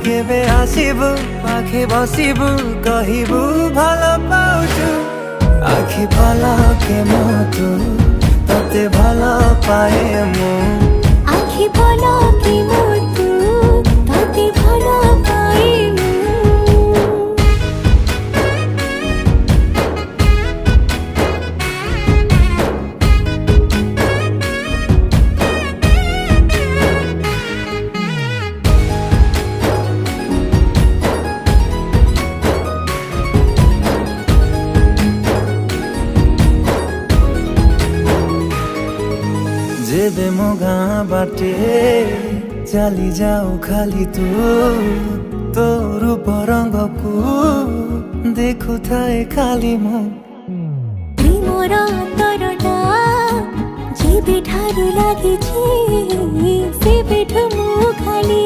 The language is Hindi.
केबे आसिबु पाखे बसिबु कहिबु भलो पाउछु आखि पलके मोतु तते भलो पाए मु आखि पलके मोतु तते भलो पाए मु जेबे मो गाँ बाटे चली जाऊ खाली तो रूप रंग को देखु थाए खाली मो प्रेमर तरटा जेबे ठारू लागिछि सेबेठु मु खाली